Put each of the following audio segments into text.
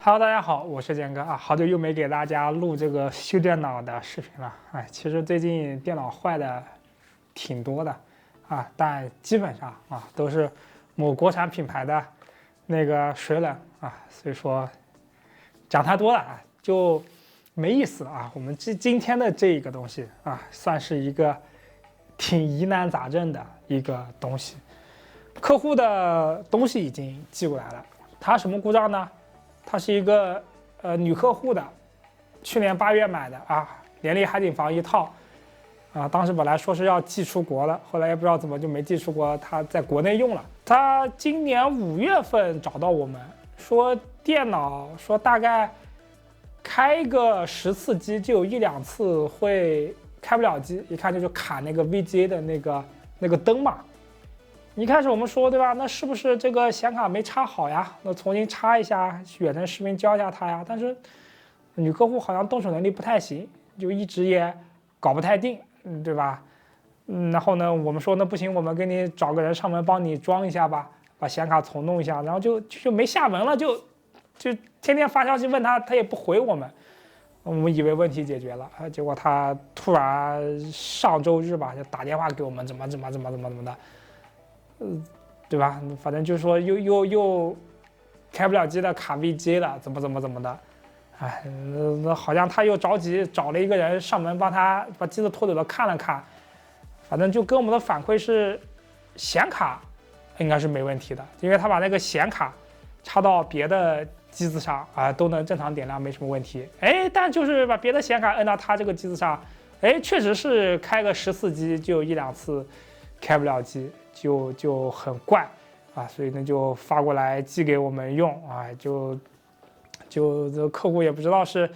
Hello，大家好，我是建哥啊，好久又没给大家录这个修电脑的视频了。其实最近电脑坏的挺多的啊，但基本上都是某国产品牌的那个水冷啊，所以说讲太多了就没意思了啊。我们今天的这个东西算是一个挺疑难杂症的一个东西。客户的东西已经寄过来了，它什么故障呢？它是一个女客户的，去年8月买的联利海景房一套当时本来说是要寄出国了，后来也不知道怎么就没寄出国，他在国内用了。他今年5月份找到我们说电脑说大概开个10次机就有1、2次会开不了机，一看就是卡那个 VGA 的那个灯嘛。一开始我们说对吧，那是不是这个显卡没插好呀？那重新插一下，远程视频教一下他呀。但是女客户好像动手能力不太行，就一直也搞不太定，对吧？然后呢，我们说那不行，我们给你找个人上门帮你装一下吧，把显卡重弄一下，然后就没下文了，就天天发消息问他，他也不回我们。我们以为问题解决了结果他突然上周日吧就打电话给我们，怎么的。对吧？反正就是说又开不了机的，卡 VGA 的，怎么的，那好像他又着急找了一个人上门帮他把机子拖走了看了看，反正就跟我们的反馈是，显卡应该是没问题的，因为他把那个显卡插到别的机子上都能正常点亮，没什么问题。但就是把别的显卡摁到他这个机子上，确实是开个10次机就有1、2次开不了机。就很怪所以呢就发过来寄给我们用就这客户也不知道是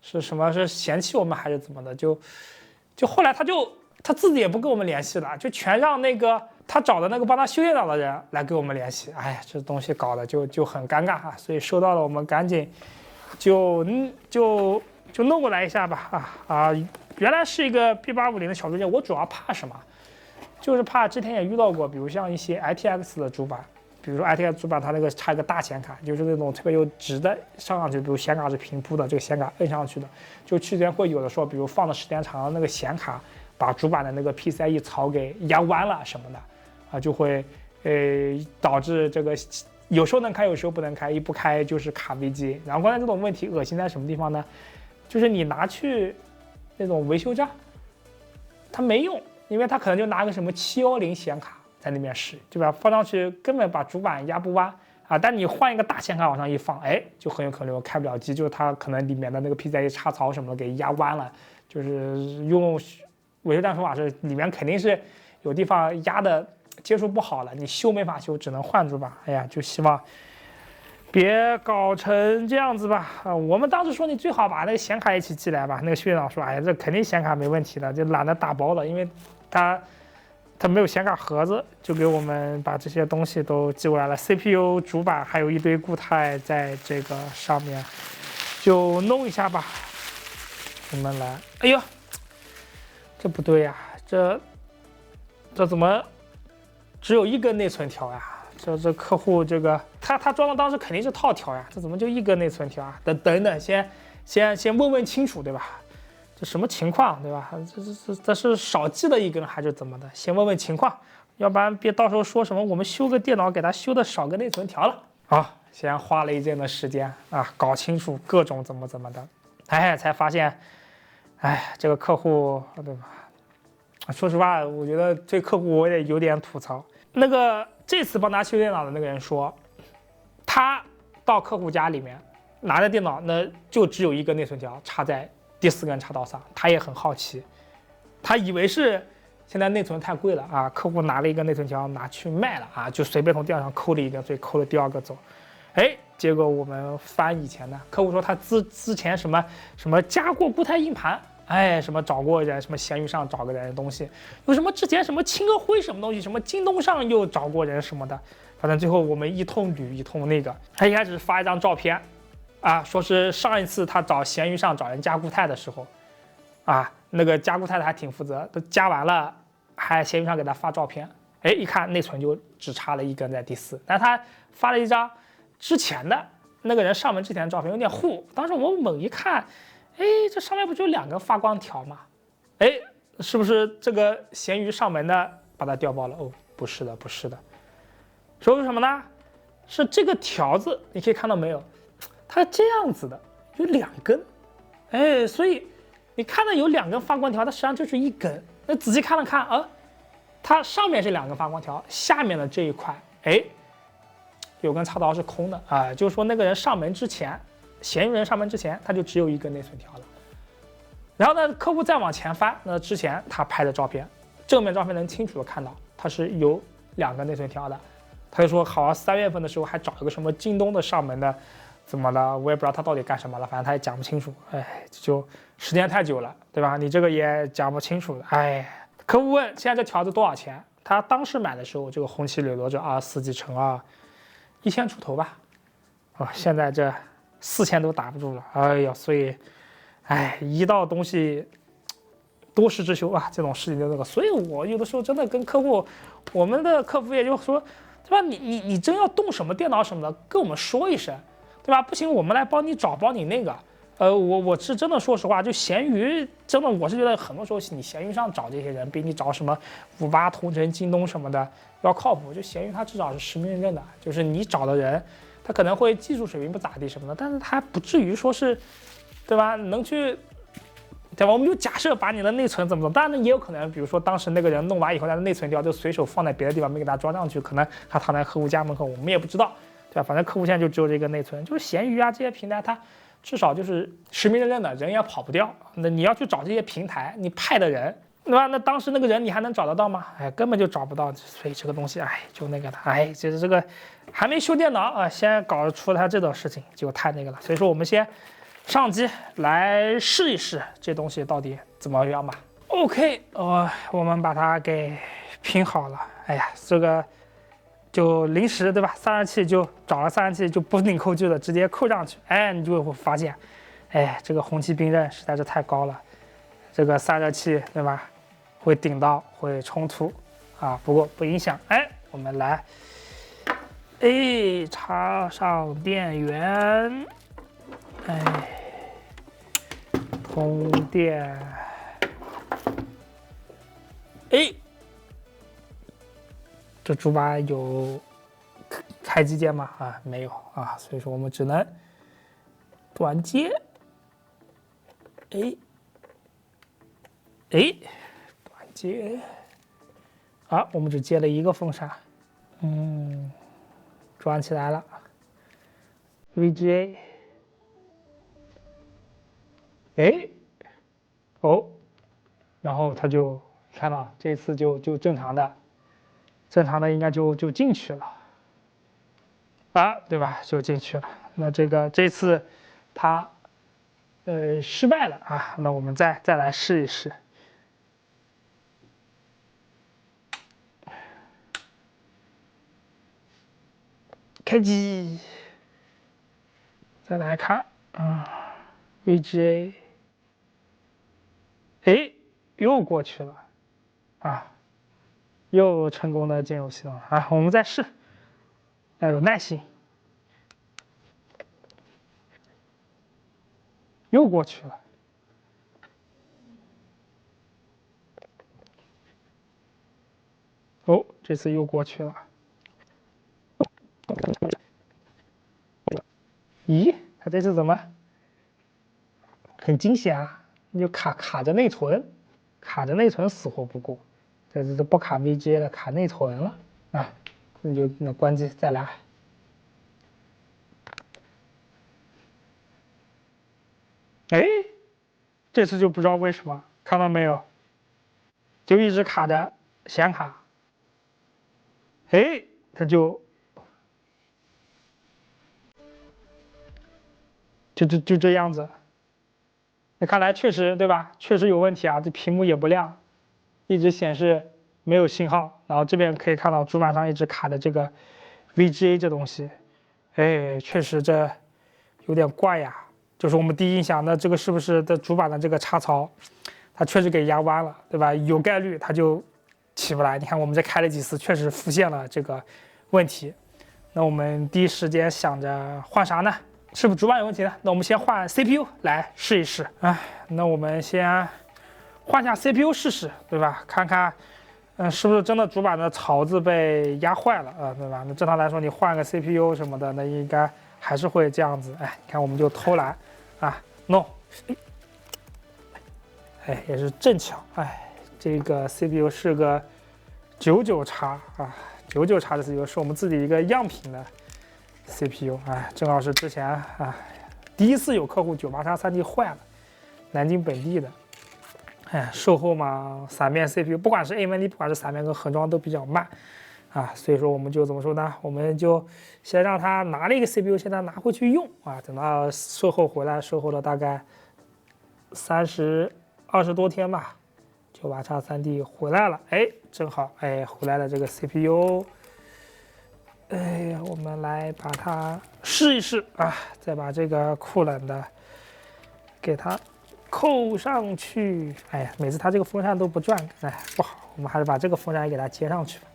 什么，是嫌弃我们还是怎么的，就后来他自己也不跟我们联系了，就全让那个他找的那个帮他修电脑的人来跟我们联系。这东西搞得就很尴尬所以收到了我们赶紧就弄过来一下吧原来是一个 B850的小组件，我主要怕什么？就是怕之前也遇到过，比如像一些 ITX 的主板，比如说 ITX 主板它那个插一个大显卡，就是那种特别有直的上去，比如显卡是平铺的，这个显卡摁上去的，就之前会有的说，比如放的时间长了，那个显卡把主板的那个 PCIe 槽给压弯了什么的就会导致这个有时候能开，有时候不能开，一不开就是卡 VGA。然后关键这种问题恶心在什么地方呢？就是你拿去那种维修站，它没用。因为他可能就拿个什么710显卡在那边使，对吧？放上去根本把主板压不弯但你换一个大显卡往上一放，就很有可能开不了机，就是它可能里面的那个 PCIe 插槽什么的给压弯了，就是用维修站说法是里面肯定是有地方压的接触不好了，你修没法修，只能换主板。就希望别搞成这样子吧我们当时说你最好把那个显卡一起寄来吧，那个修电脑说这肯定显卡没问题的，就懒得打包了，因为他没有显卡盒子，就给我们把这些东西都寄过来了 CPU 主板还有一堆固态在这个上面，就弄一下吧。我们来这不对呀这怎么只有1根内存条呀？这客户这个他装的当时肯定是套条呀，这怎么就1根内存条等，先问清楚，对吧？这什么情况，对吧？这是少寄了1根还是怎么的？先问情况，要不然别到时候说什么我们修个电脑给他修的少个内存条了。先花了一阵的时间搞清楚各种怎么的，才发现，这个客户对吧？说实话，我觉得这客户我也有点吐槽。那个这次帮他修电脑的那个人说，他到客户家里面拿着电脑，那就只有1根内存条插在第4根插道上，他也很好奇，他以为是现在内存太贵了客户拿了1根内存条拿去卖了就随便从电脑上抠了1根，所以抠了第2个走。结果我们翻以前呢，客户说他之前什么加过固态硬盘，什么找过人，什么闲鱼上找个人的东西，有什么之前什么清个灰什么东西，什么京东上又找过人什么的，反正最后我们一通捋一通那个，他一开始发一张照片说是上一次他找闲鱼上找人加固态的时候那个加固态的还挺负责，都加完了还闲鱼上给他发照片，一看内存就只插了1根在第4，但他发了一张之前的那个人上门之前的照片有点糊，当时我们猛一看，哎，这上面不就2根发光条吗？哎，是不是这个闲鱼上门的把它调包了？哦，不是的，不是的，说为什么呢？是这个条子，你可以看到没有？它是这样子的，有2根，哎，所以你看到有2根发光条，它实际上就是1根。那仔细看了看啊，它上面是2根发光条，下面的这一块，哎，有根插刀是空的啊，就是说那个人上门之前，嫌疑人上门之前，他就只有1根内存条了。然后呢，客户再往前翻，那之前他拍的照片，正面照片能清楚的看到它是有2根内存条的。他就说好，3月份的时候还找一个什么京东的上门的，怎么了？我也不知道他到底干什么了，反正他也讲不清楚。哎，就时间太久了，对吧？你这个也讲不清楚。哎，客户问现在这条子多少钱？他当时买的时候，这个红旗柳罗这24几乘2，1000出头吧。哦，现在这4000都打不住了。哎呀，所以，哎，一到东西多事之秋啊，这种事情就那个。所以我有的时候真的跟客户，我们的客服也就说，对吧？你真要动什么电脑什么的，跟我们说一声，对吧？不行，我们来帮你找，帮你那个。我是真的说实话，就闲鱼真的，我是觉得很多时候你闲鱼上找这些人，比你找什么58同城、京东什么的要靠谱。就闲鱼它至少是实名认证的，就是你找的人，他可能会技术水平不咋地什么的，但是他不至于说是，对吧？能去，对吧？我们就假设把你的内存怎么，当然也有可能，比如说当时那个人弄完以后，他的内存条就随手放在别的地方，没给他装上去，可能他躺在客户家门口，我们也不知道，对吧？反正客户现在就只有这个内存，就是闲鱼啊这些平台它。至少就是实名认证的人也跑不掉。那你要去找这些平台，你派的人，对吧？那当时那个人你还能找得到吗？哎，根本就找不到。所以这个东西，哎，就那个的，哎，就是这个还没修电脑啊，先搞出他这种事情，就太那个了。所以说我们先上机来试一试这东西到底怎么样吧。OK，我们把它给拼好了。哎呀，这个。就临时对吧？散热器就找了散热器，就不拧扣具的，直接扣上去。哎，你就会发现，哎，这个红旗冰刃实在是太高了，这个散热器对吧？会顶到，会冲突啊。不过不影响。哎，我们来，哎，插上电源，哎，通电，哎。这主板有开机键吗？啊，没有啊，所以说我们只能短接。哎，短接。啊，我们只接了1个风扇。转起来了。VGA。哎，哦，然后它就看到这次就正常的。正常的应该就进去了，啊，对吧？就进去了。那这次它失败了啊，那我们再来试一试。开机，再来看VGA， 哎，又过去了啊。又成功的进入系统啊！我们再试，要有耐心。又过去了，哦，这次又过去了。咦，它这次怎么很惊险啊？就卡着内存，卡着内存死活不过。这不卡 VGA 了，卡内存了啊！那关机再来。哎，这次就不知道为什么，看到没有？就一直卡着显卡。哎，它就这样子。那看来确实对吧？确实有问题啊！这屏幕也不亮，一直显示没有信号。然后这边可以看到主板上一直卡的这个 VGA 这东西，哎，确实这有点怪呀。就是我们第一印象，那这个是不是这主板的这个插槽，它确实给压弯了，对吧？有概率它就起不来。你看我们这开了几次，确实浮现了这个问题。那我们第一时间想着换啥呢？是不是主板有问题呢？那我们先换 CPU 来试一试。哎，那我们先换下 CPU 试试，对吧？看看，是不是真的主板的槽子被压坏了啊，对吧？那正常来说，你换个 CPU 什么的，那应该还是会这样子。哎，你看我们就偷懒啊，弄，哎，也是正巧，哎，这个 CPU 是个99叉啊，99叉的 CPU 是我们自己一个样品的 CPU， 哎，正好是之前啊第一次有客户98叉 3D 坏了，南京本地的，哎，售后嘛，闪面 CPU 不管是 AMD 不管是闪面跟盒装都比较慢啊，所以说我们就怎么说呢？我们就先让他拿了一个 CPU， 现在拿回去用啊，等到售后回来，售后了大概20多天吧，98叉 3D 回来了，哎，正好，哎，回来了这个 CPU。哎呀，我们来把它试一试啊，再把这个酷冷的给它扣上去。哎呀，每次它这个风扇都不转，哎，不好，我们还是把这个风扇也给它接上去吧。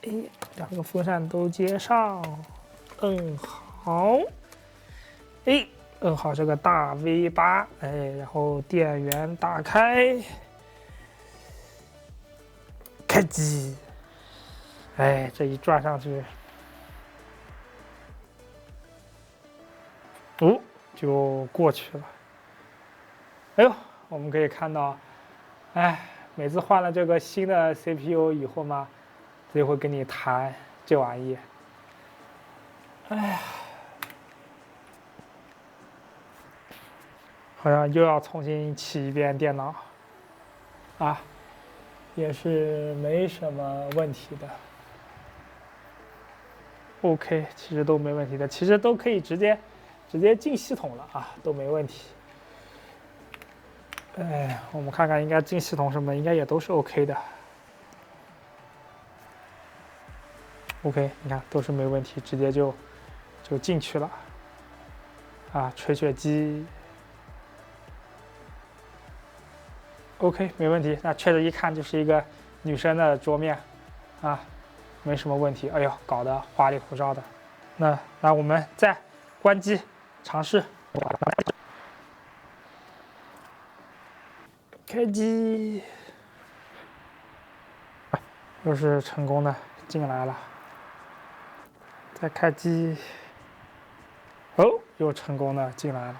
哎，两个风扇都接上，摁好。哎，摁好这个大 V8，哎，然后电源打开，开机。哎，这一转上去，哦，就过去了。哎呦，我们可以看到，哎，每次换了这个新的 CPU 以后嘛，它就会跟你谈这玩意。哎呀，好像又要重新起一遍电脑，啊，也是没什么问题的。OK， 其实都没问题的，其实都可以直接进系统了啊，都没问题。哎，我们看看应该进系统什么，应该也都是 OK 的。OK， 你看都是没问题，直接就进去了。啊，吹雪机 OK， 没问题。那确实一看就是一个女生的桌面，啊，没什么问题。哎呦，搞得花里胡哨的。那我们再关机尝试，开机，又是成功的进来了。再开机，哦，又成功的进来了。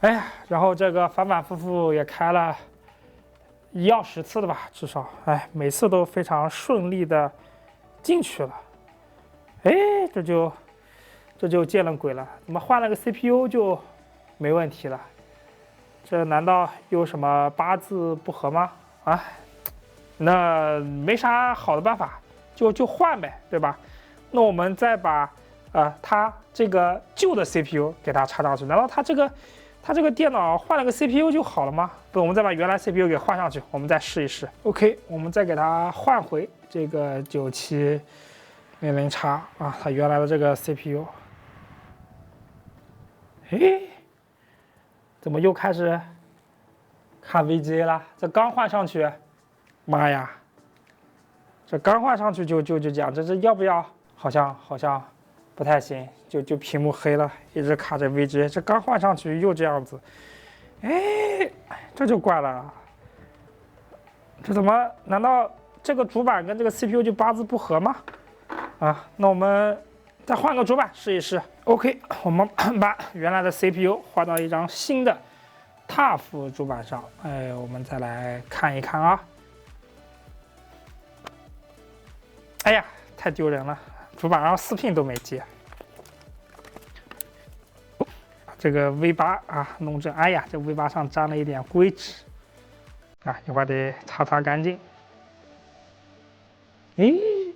哎呀，然后这个反反复复也开了1-10次的吧，至少，哎，每次都非常顺利的进去了。哎，这就见了鬼了，怎么换了个 CPU 就没问题了？这难道有什么八字不合吗？啊，那没啥好的办法，就换呗，对吧？那我们再把它这个旧的 CPU 给它插上去，难道它这个电脑换了个 CPU 就好了吗？不，我们再把原来 CPU 给换上去，我们再试一试。OK， 我们再给它换回这个9700X 啊，它原来的这个 CPU。哎，怎么又开始看 VGA 了？这刚换上去，妈呀！这刚换上去就讲，这要不要？好像不太行，就屏幕黑了，一直卡着 VGA。这刚换上去又这样子，哎，这就怪了。这怎么？难道这个主板跟这个 CPU 就八字不合吗？啊，那我们再换个主板试一试。OK， 我们把原来的 CPU 换到一张新的 TUF 主板上。哎，我们再来看一看啊。哎呀，太丢人了，主板上4pin都没接。这个 V8 啊，弄正。哎呀，这 V8 上沾了一点硅脂啊，一会儿得擦干净。诶，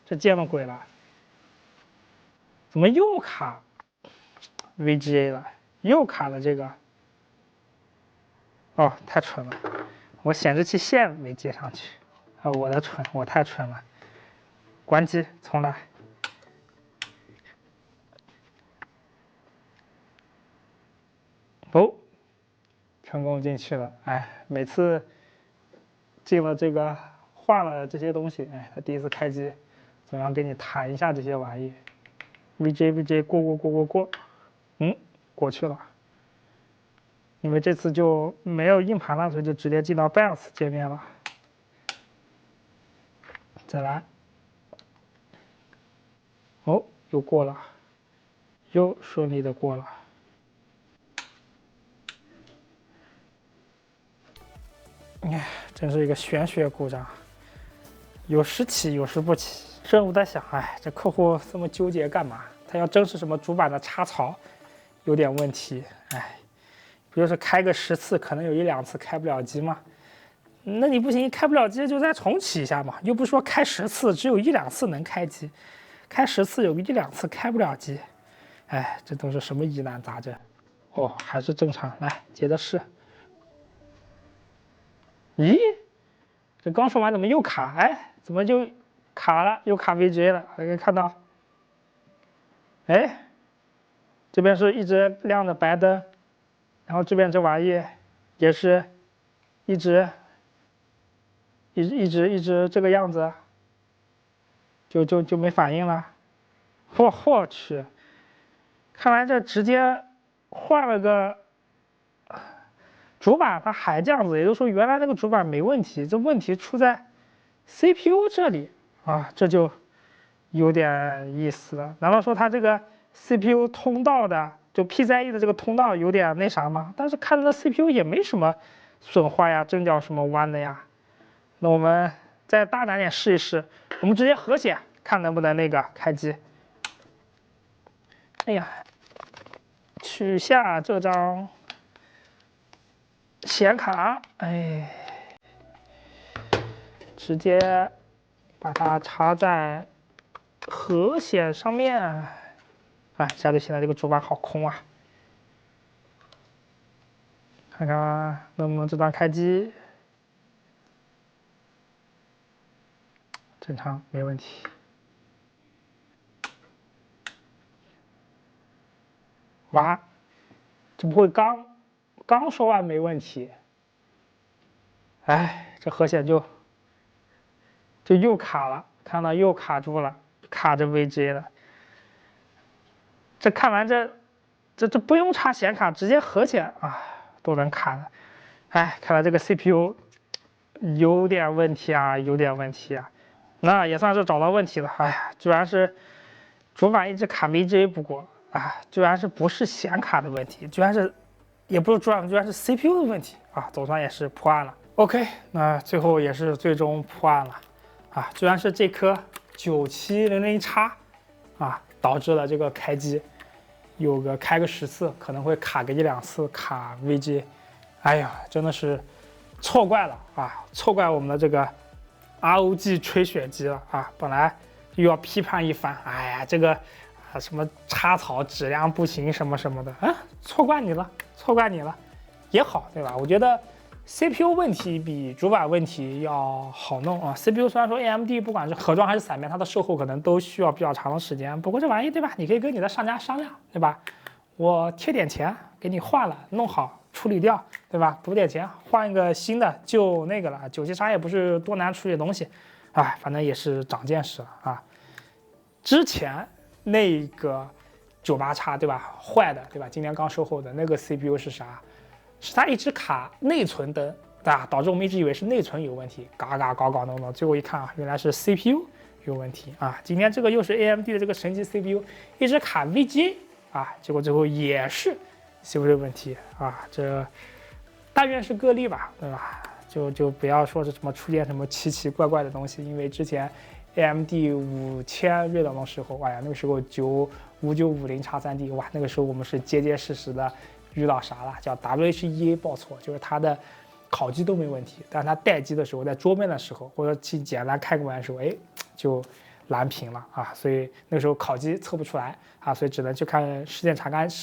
这见了鬼了，怎么又卡 VGA 了？又卡了这个。哦，太蠢了，我显示器线没接上去啊！我的蠢，我太蠢了。关机，重来。哦，成功进去了。哎，每次进了这个换了这些东西，哎，他第一次开机怎么样给你弹一下这些玩意 ？VJ 过，过去了。因为这次就没有硬盘了，所以就直接进到 BIOS 界面了。再来，哦，又过了，又顺利的过了。哎，真是一个玄学故障，有时起，有时不起。任务在想，哎，这客户这么纠结干嘛？他要真是什么主板的插槽有点问题，哎，不就是开个10次，可能有1、2次开不了机吗？那你不行，开不了机就再重启一下嘛，又不是说开10次只有1、2次能开机，开10次有1、2次开不了机，哎，这都是什么疑难杂症？哦，还是正常，来接着试。咦，这刚说完怎么又卡？哎，怎么就卡了？又卡 VGA 了？大家看到？哎，这边是一直亮着白灯，然后这边这玩意也是一直这个样子，就没反应了。我去，看来这直接换了个主板，它还这样子，也就是说原来那个主板没问题，这问题出在 CPU 这里啊，这就有点意思了。难道说它这个 CPU 通道的就 PCIe 的这个通道有点那啥吗？但是看着 CPU 也没什么损坏呀，正叫什么弯的呀？那我们再大胆点试一试，我们直接合写，看能不能那个开机。哎呀，取下这张显卡，哎，直接把它插在核显上面。哎，家里现在这个主板好空啊，看看能不能这段开机。正常，没问题。哇，这不会刚说完没问题？哎，这核显就又卡了，看到又卡住了，卡着 VGA 了。这看完这不用插显卡，直接核显啊都能卡的。哎，看来这个 CPU 有点问题啊，有点问题啊。那也算是找到问题了。哎呀，居然是主板一直卡 VGA 不过啊，居然是不是显卡的问题，居然是也不是主板，居然是 CPU 的问题啊，总算也是破案了。OK， 那最后也是最终破案了啊，居然是这颗9700X啊导致了这个开机开个10次可能会卡个1、2次卡 VGA， 哎呀，真的是错怪了啊，错怪我们的这个 ROG 吹雪机了啊！本来又要批判一番，哎呀，这个什么插槽质量不行什么什么的啊，错怪你了，错怪你了，也好，对吧？我觉得 CPU 问题比主板问题要好弄啊。CPU 虽然说 AMD 不管是盒装还是散面，它的售后可能都需要比较长的时间，不过这玩意对吧？你可以跟你的商家商量，对吧？我贴点钱给你换了，弄好。处理掉，对吧？补点钱，换一个新的，就那个了。97X也不是多难处理的东西，哎，反正也是长见识了啊。之前那个98X，对吧？坏的，对吧？今年刚售后的那个 CPU 是啥？是它一直卡内存灯，对吧？导致我们一直以为是内存有问题，嘎嘎搞弄，最后一看啊，原来是 CPU 有问题啊。今天这个又是 AMD 的这个神奇 CPU，一直卡 VGA 啊，结果最后也是。CPU 问题啊，这但愿是个例吧，对吧？就不要说是什么出现什么奇奇怪怪的东西，因为之前 AMD 5000锐龙的时候，哎呀，那个时候5950X3D，哇，那个时候我们是结实的遇到啥了？叫 WHEA 报错，就是它的烤机都没问题，但是它待机的时候，在桌面的时候或者去简单开关的时候，哎，就蓝屏了啊，所以那个时候烤机测不出来啊，所以只能去看事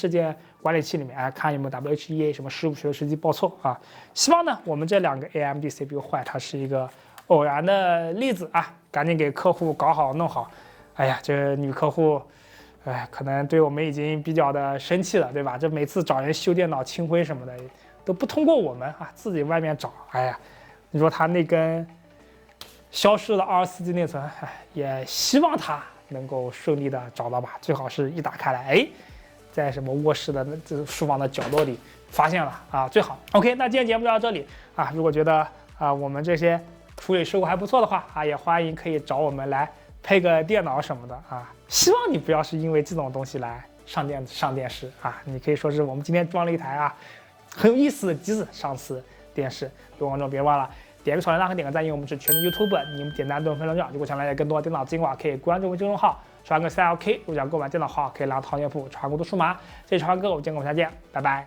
件管理器里面，哎，看有没有 WHEA 什么15学时机报错啊。希望呢，我们这2个 AMD CPU 坏，它是一个偶然的例子啊，赶紧给客户搞好弄好。哎呀，这女客户，哎，可能对我们已经比较的生气了，对吧？这每次找人修电脑清灰什么的，都不通过我们啊，自己外面找。哎呀，你说他那根消失了24G 内存，也希望它能够顺利的找到吧，最好是一打开来，哎，在什么卧室的这个书房的角落里发现了啊，最好。OK， 那今天节目就到这里啊，如果觉得我们这些处理事故还不错的话也欢迎可以找我们来配个电脑什么的希望你不要是因为这种东西来上电视你可以说是我们今天装了一台很有意思的机子上次电视。各位观众别忘了点个小铃铛和点个赞，因为我们是全职 YouTuber， 你们简单都分钟秒。如果想了解更多电脑精华，可以关注我们公众号传个 CLK。如果想购买电脑号，可以来淘店铺传过度数码。这是传哥，我们见，下见，拜拜。